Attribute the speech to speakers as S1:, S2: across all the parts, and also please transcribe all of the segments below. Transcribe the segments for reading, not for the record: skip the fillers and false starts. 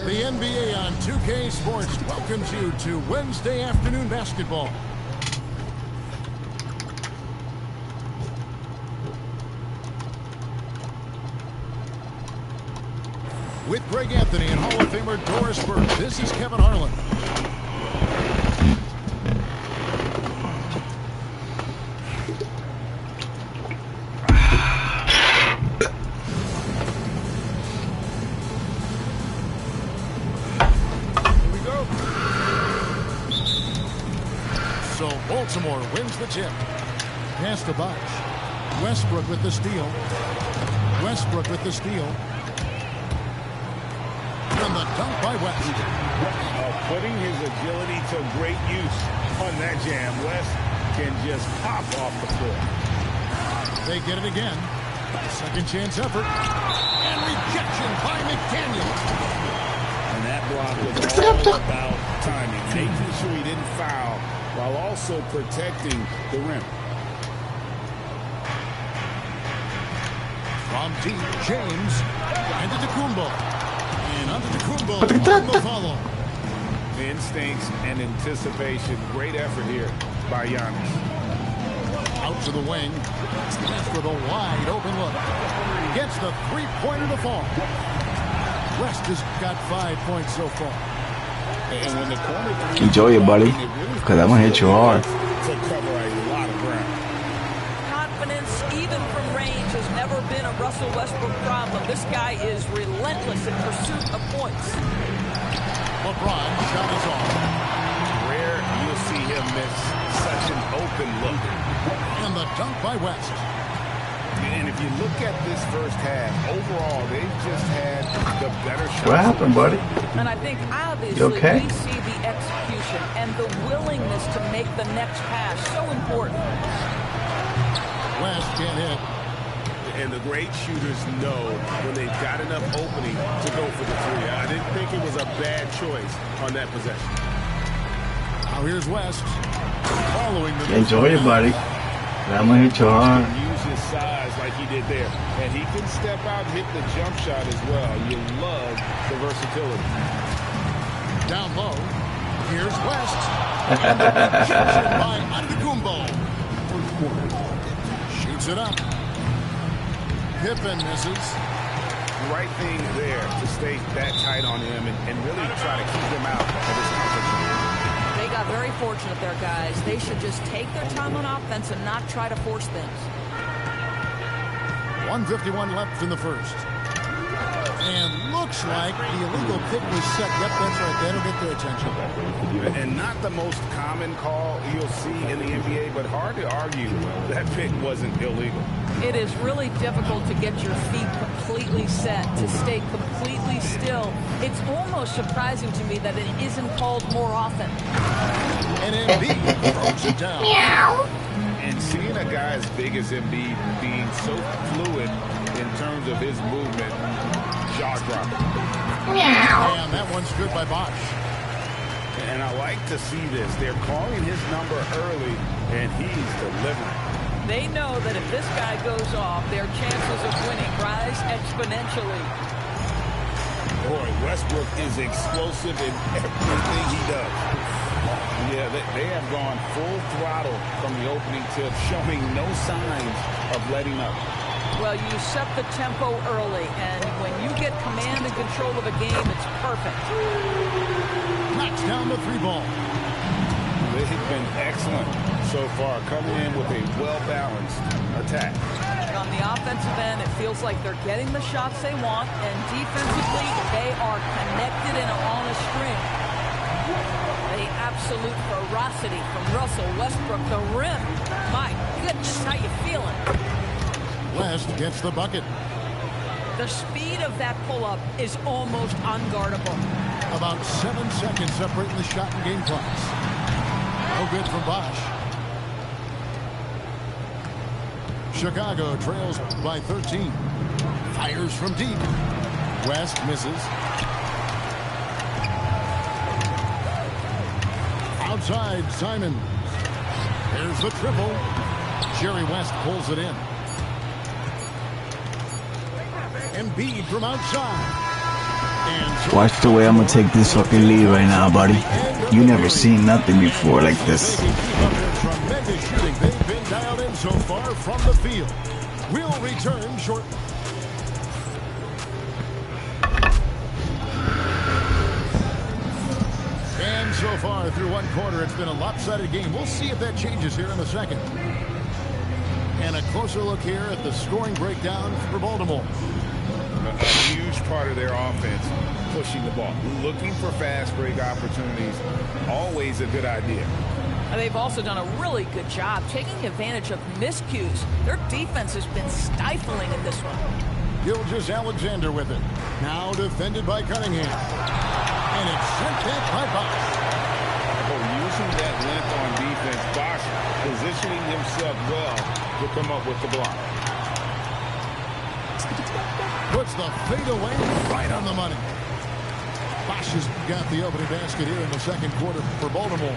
S1: The NBA on 2K Sports welcomes you to Wednesday afternoon basketball. With Greg Anthony and Hall of Famer Doris Burke, this is Kevin Harlan. So Baltimore wins the tip. Pass to Bosh. Westbrook with the steal. Westbrook with the steal. And the dunk by West.
S2: Putting his agility to great use on that jam. West can just pop off the floor.
S1: They get it again. Second chance effort. And rejection by McDaniel.
S2: And that block was all about timing. Making sure he didn't foul while also protecting the rim.
S1: From deep, James. And Antetokounmpo. And Antetokounmpo on the follow.
S2: Instincts and anticipation. Great effort here by Giannis.
S1: Out to the wing. West with a wide open look. Gets the three-pointer to fall. West has got 5 points so far.
S2: And when the corner
S3: enjoy it, buddy, because I'm going to hit you hard.
S2: To cover a lot of ground.
S4: Confidence, even from range, has never been a Russell Westbrook problem. This guy is relentless in pursuit of points.
S1: LeBron shot is off.
S2: Rare you'll see him miss such an open look.
S1: And the dunk by West.
S2: And if you look at this first half, overall, they've just had the better shot.
S3: What happened, buddy?
S4: And I think obviously
S3: okay?
S4: we see the execution and the willingness to make the next pass so important.
S1: West can't hit.
S2: And the great shooters know when they've got enough opening to go for the three. I didn't think it was a bad choice on that possession.
S1: Now here's West. Following the
S3: Enjoy it, buddy. I'm going to hit you hard.
S2: Use his size like he did there. And he can step out and hit the jump shot as well. You love the versatility.
S1: Down low. Here's West. And the rejection by Antetokounmpo. Shoots it up. Pippen misses.
S2: Right thing there to stay that tight on him and really try to keep him out of this competition.
S4: They got very fortunate there, guys. They should just take their time on offense and not try to force things.
S1: 1:51 left in the first. And looks like the illegal pick was set. Yep, that's right. That'll get their attention.
S2: And not the most common call you'll see in the NBA, but hard to argue that pick wasn't illegal.
S4: It is really difficult to get your feet completely set, to stay completely still. It's almost surprising to me that it isn't called more often.
S1: And Embiid throws it down.
S2: And seeing a guy as big as Embiid being so fluid in terms of his movement, jaw-dropping.
S1: And that one's good by Bosh.
S2: And I like to see this. They're calling his number early, and he's delivering.
S4: They know that if this guy goes off, their chances of winning rise exponentially.
S2: Boy, Westbrook is explosive in everything he does. Yeah, they have gone full throttle from the opening tip, showing no signs of letting up.
S4: Well, you set the tempo early, and when you get command and control of a game, it's perfect.
S1: Knocks down the three ball.
S2: They've been excellent so far, coming in with a well-balanced attack.
S4: On the offensive end, it feels like they're getting the shots they want, and defensively, they are connected and on a string. The absolute ferocity from Russell Westbrook, the rim. My goodness, how you feeling?
S1: West gets the bucket.
S4: The speed of that pull-up is almost unguardable.
S1: About 7 seconds separating the shot and game clocks. No good from Bosh. Chicago trails by 13. Fires from deep. West misses. Outside, Simon. There's the triple. Jerry West pulls it in. Embiid from outside.
S3: Watch the way I'm gonna take this fucking lead right now, buddy. You never seen nothing before like this.
S1: Tremendous shooting. They've been dialed in so far from the field. We'll return shortly. And so far through one quarter, it's been a lopsided game. We'll see if that changes here in a second. And a closer look here at the scoring breakdown for Baltimore.
S2: A huge part of their offense, pushing the ball, looking for fast break opportunities, always a good idea.
S4: And they've also done a really good job taking advantage of miscues. Their defense has been stifling in this one.
S1: Gilgeous-Alexander with it. Now defended by Cunningham. And it's sent back by Bosch.
S2: Using that length on defense, Bosch positioning himself well to come up with the block.
S1: Puts the fade away right on the money. Bosch has got the opening basket here in the second quarter for Baltimore.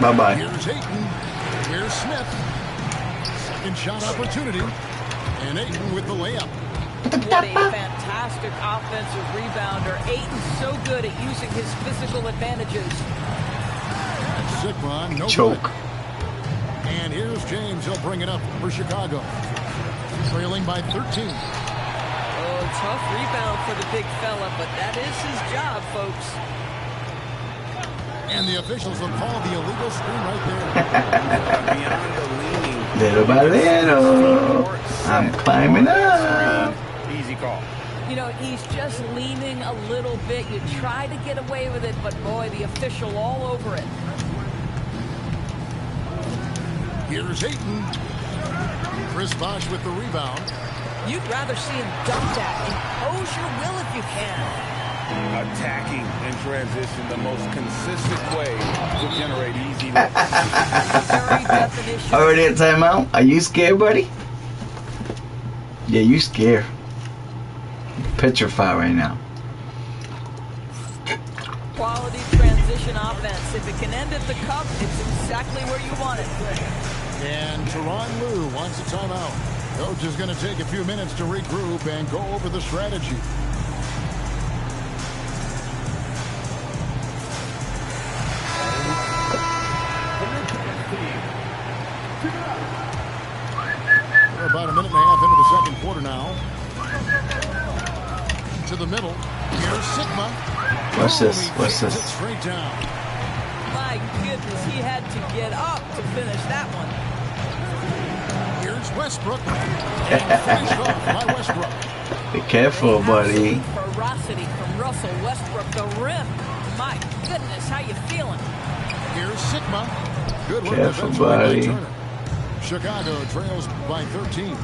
S3: Bye-bye.
S1: Here's Ayton. Here's Smith. Second shot opportunity. And Ayton with the layup.
S4: What a fantastic offensive rebounder. Ayton's so good at using his physical advantages.
S1: Sigma, no
S3: Choke.
S1: good. And here's James. He'll bring it up for Chicago. Trailing by 13.
S4: Oh, tough rebound for the big fella, but that is his job, folks.
S1: And the officials will call the illegal screen right
S2: Beyond the leaning.
S3: Little by little, I'm climbing up.
S2: Easy call.
S4: You know, he's just leaning a little bit. You try to get away with it, but boy, the official all over it.
S1: Here's Ayton. Chris Bosch with the rebound.
S4: You'd rather see him dunk that. Impose your will if you can.
S2: Attacking in transition, the most consistent way to generate easy looks.
S4: Very definition.
S3: Already at timeout? Are you scared, buddy? Yeah, you scared. Petrified right now.
S4: Quality transition offense. If it can end at the cup, it's exactly where you want it.
S1: And Tyronn Lue wants a timeout. Coach is going to take a few minutes to regroup and go over the strategy. We're about a minute and a half into the second quarter now. To the middle. Here's Sigma.
S3: What's this?
S1: He
S3: What's
S1: takes
S3: this?
S1: it straight down.
S4: My goodness, he had to get up to finish that one.
S1: Here's Westbrook. And finished off by Westbrook.
S3: Be careful, buddy.
S4: Absolute ferocity from Russell Westbrook. The rim. My goodness, how you feeling?
S1: Here's Sigma. Good work
S3: Careful,
S1: defensively by
S3: buddy.
S1: Turner. Chicago trails by 13.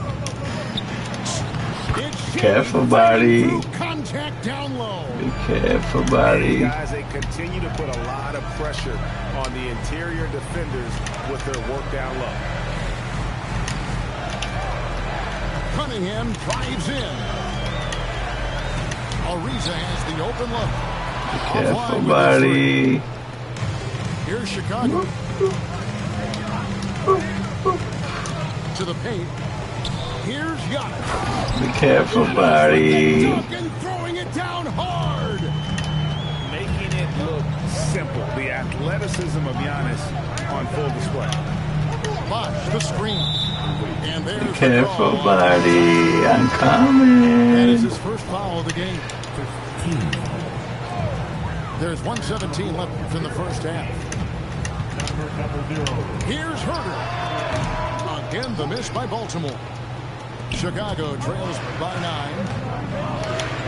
S1: It's
S3: Careful,
S1: Shea
S3: buddy.
S1: through contact down low.
S3: Be careful, buddy.
S2: Guys, they continue to put a lot of pressure on the interior defenders with their work down low.
S1: Cunningham drives in. Ariza has the open look.
S3: Careful,
S1: Offline with the three.
S3: buddy.
S1: Here's Chicago. To the paint. Here's Giannis.
S3: Be careful, buddy.
S1: And throwing it down hard.
S2: Making it look simple. The athleticism of Giannis on full display.
S1: Bosch, the screen. And there's the
S3: Careful,
S1: draw.
S3: buddy. I'm
S1: That is
S3: coming.
S1: his first foul of the game. There's 1:17 left in the first half. Here's Herter. Again, the miss by Baltimore. Chicago trails by 9.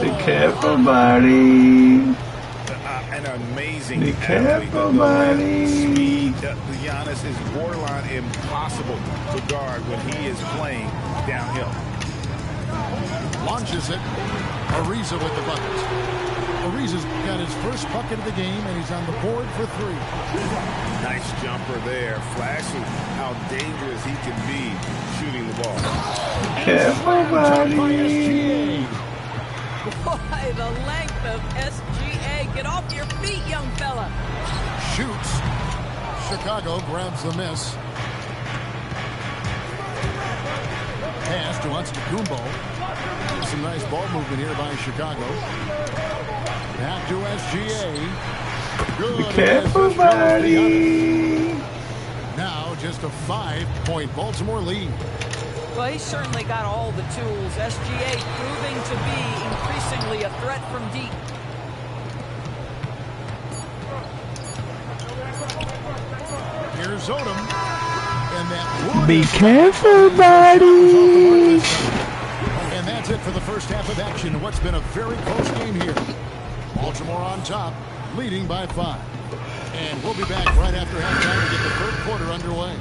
S3: Be careful, buddy.
S2: An amazing
S3: Be careful,
S2: athlete.
S3: buddy.
S2: Speed. Giannis is borderline impossible to guard when he is playing downhill.
S1: Launches it. Ariza with the bucket. Ariza's got his first bucket of the game, and he's on the board for 3.
S2: Nice jumper there, flashing how dangerous he can be shooting the ball.
S3: Careful,
S1: Top by
S3: buddy.
S1: SGA.
S4: Boy, the length of SGA. Get off your feet, young fella.
S1: Shoots. Chicago grabs the miss. Pass to Antetokounmpo. Some nice ball movement here by Chicago. Back to SGA. Good.
S3: Be careful, buddy.
S1: Now just a 5-point Baltimore lead.
S4: Well, he's certainly got all the tools. SGA proving to be increasingly a threat from deep.
S1: Here's Odom. And that would
S3: Be careful, buddy.
S1: And that's it for the first half of action. What's been a very close game here. Baltimore on top, leading by 5. And we'll be back right after halftime to get the third quarter underway.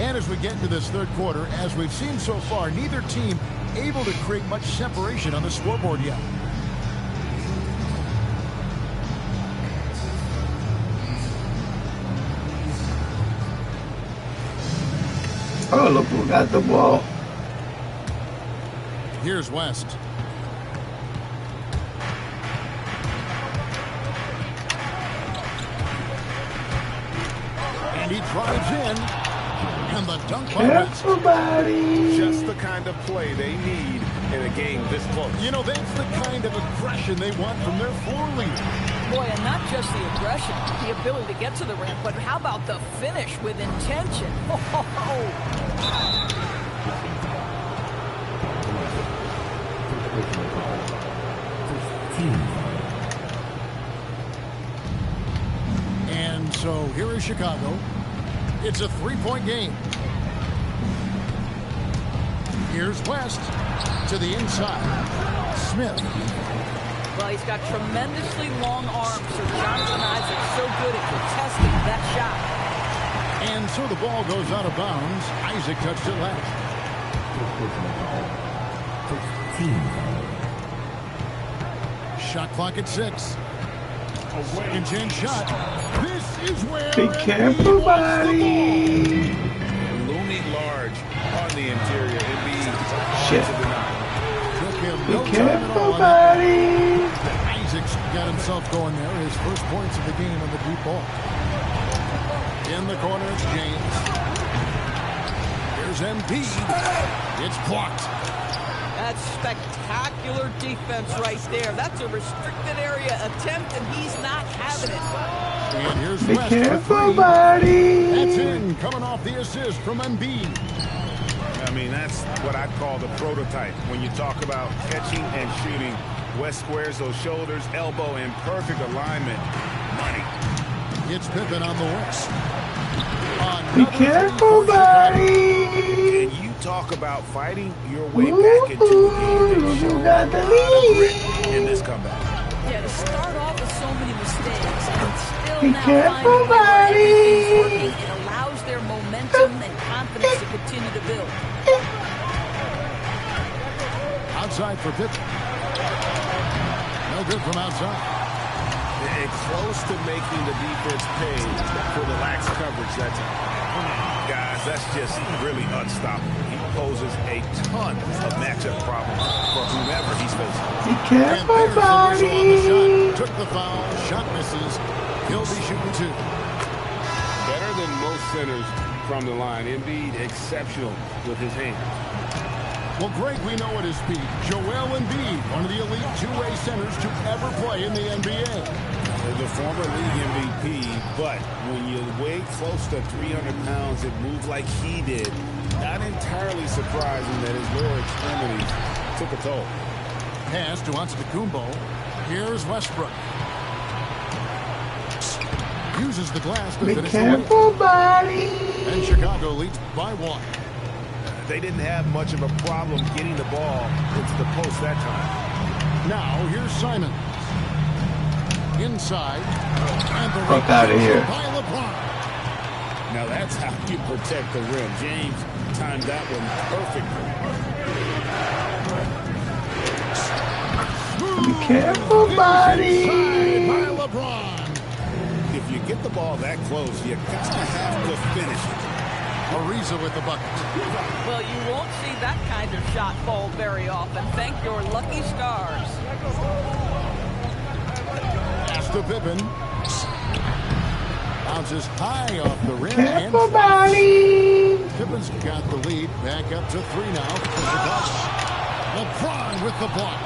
S1: And as we get into this third quarter, as we've seen so far, neither team able to create much separation on the scoreboard yet.
S3: Oh, look who got the ball.
S1: Here's West. And he drives in. And the dunk by West.
S3: Careful, buddy.
S2: Just the kind of play they need in a game this close.
S1: You know, that's the kind of aggression they want from their floor leader.
S4: Boy, and not just the aggression, the ability to get to the rim, but how about the finish with intention?
S1: And so here is Chicago. It's a 3-point game. Here's West to the inside. Smith.
S4: Well, he's got tremendously long arms, so Jonathan Isaac's so good at contesting that shot.
S1: And so the ball goes out of bounds. Isaac touched it last. Shot clock at 6. And James shot. This is where
S3: Be careful, buddy.
S2: Looming large on the interior.
S3: Shit.
S1: Took him
S3: Be
S1: no time at
S3: careful,
S1: all.
S3: buddy.
S1: Isaac's got himself going there. His first points of the game on the deep ball. In the corner, it's James. Here's Embiid. It's blocked.
S4: That's spectacular defense right there. That's a restricted area attempt, and he's not having it.
S1: And here's
S3: Be
S1: West for
S3: careful,
S1: 3.
S3: buddy.
S1: That's in, coming off the assist from Embiid.
S2: I mean, that's what I call the prototype. When you talk about catching and shooting, West squares those shoulders, elbow in perfect alignment. Money.
S1: It's Pippen on the west.
S3: Be careful, buddy.
S2: And you talk about fighting your way back into the game. They
S3: You
S2: showed
S3: got the
S2: a lot of grit
S3: lead.
S2: in this comeback.
S4: Yeah, to start off with so many mistakes and still
S3: Be
S4: now
S3: careful,
S4: finding where everything's
S3: buddy.
S4: working, it allows their momentum and confidence to continue to build.
S1: Outside for Pippen. No good from outside.
S2: And close to making the defense pay for the lax coverage that time. Guys, that's just really unstoppable. He poses a ton of matchup problems for whomever he's facing.
S3: Be
S1: And
S3: careful,
S1: there's the whistle on the
S3: buddy.
S1: shot. Took the foul. Shot misses. He'll be shooting 2.
S2: Better than most centers from the line. Embiid exceptional with his hands.
S1: Well, Greg, we know at his peak, Joel Embiid, one of the elite two-way centers to ever play in the NBA.
S2: The former league MVP, but when you weigh close to 300 pounds and move like he did, not entirely surprising that his lower extremities took a toll.
S1: Pass to Antetokounmpo. Here's Westbrook. Uses the glass to
S3: Be
S1: finish the way.
S3: careful, buddy.
S1: And Chicago leads by 1.
S2: They didn't have much of a problem getting the ball into the post that time.
S1: Now, here's Simons. Inside. And the
S3: Fuck outta here.
S1: by LeBron.
S2: Now that's how you protect the rim. James timed that one perfectly.
S3: Be careful, buddy.
S1: Inside by LeBron.
S2: If you get the ball that close, you kind of have to finish it.
S1: Ariza with the bucket.
S4: Well, you won't see that kind of shot fall very often. Thank your lucky stars.
S1: Pass to Pippen. Bounces high off the rim.
S3: Careful,
S1: and
S3: buddy.
S1: Pippen's got the lead. Back up to 3 now for Chicago. LeBron with the block.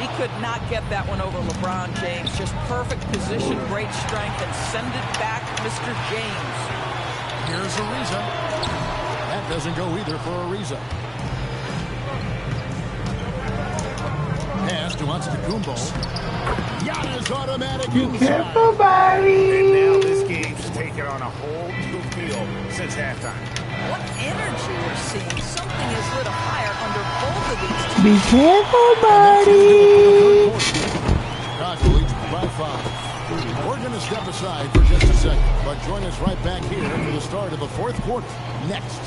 S4: He could not get that one over LeBron James. Just perfect position, great strength, and send it back, Mr. James.
S1: Here's Ariza. That doesn't go either for Ariza. Pass to Antetokounmpo. Giannis automatic inside.
S2: And now this game's taken on a whole new feel since halftime.
S4: What energy we're seeing. Something is lit a fire under both of these teams.
S3: Be careful, buddy.
S1: Chicago leads by 5. We're going to step aside for just a second, but join us right back here for the start of the fourth quarter next.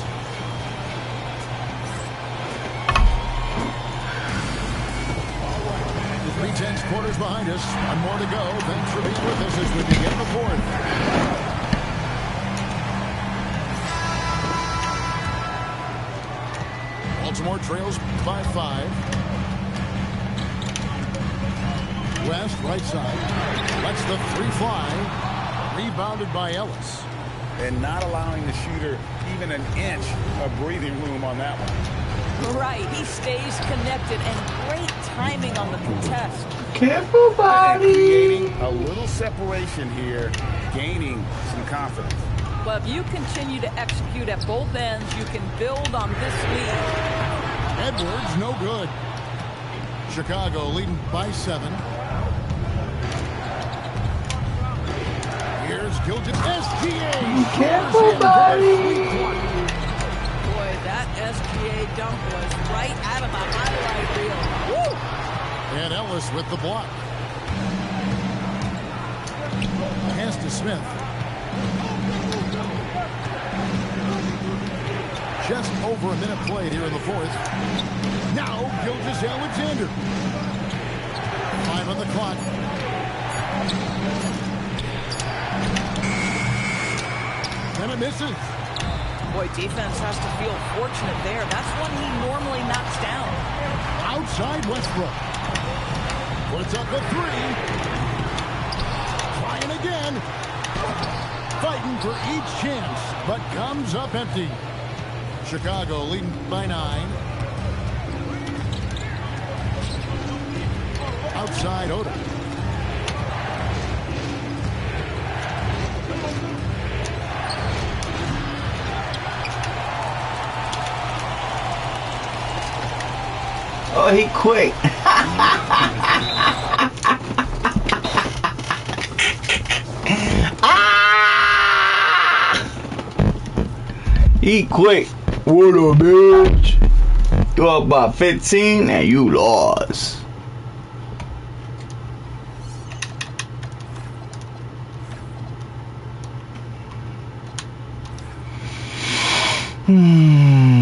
S1: The 3/10 quarters behind us. One more to go. Thanks for being with us as we begin the fourth. Baltimore trails by 5. West, right side. Lets the 3 fly. Rebounded by Ellis.
S2: And not allowing the shooter even an inch of breathing room on that one.
S4: Right, he stays connected, and great timing on the contest.
S3: Careful,
S2: And
S3: buddy.
S2: creating a little separation here, gaining some confidence.
S4: Well, if you continue to execute at both ends, you can build on this lead.
S1: Edwards, no good. Chicago leading by 7. Here's Gilgit. SGA.
S3: Be careful, buddy.
S4: Boy, that SGA dunk was right out of the highlight reel. Woo!
S1: And Ellis with the block. Pass to Smith. Just over a minute played here in the fourth. Now, Gilgeous-Alexander. 5 on the clock. And it misses.
S4: Boy, defense has to feel fortunate there. That's one he normally knocks down.
S1: Outside Westbrook. Puts up a 3. Trying again. Fighting for each chance, but comes up empty. Chicago leading by 9. Outside Oda.
S3: Oh, he quit. He quit. What a bitch. You up by 15 and you lost. Hmm.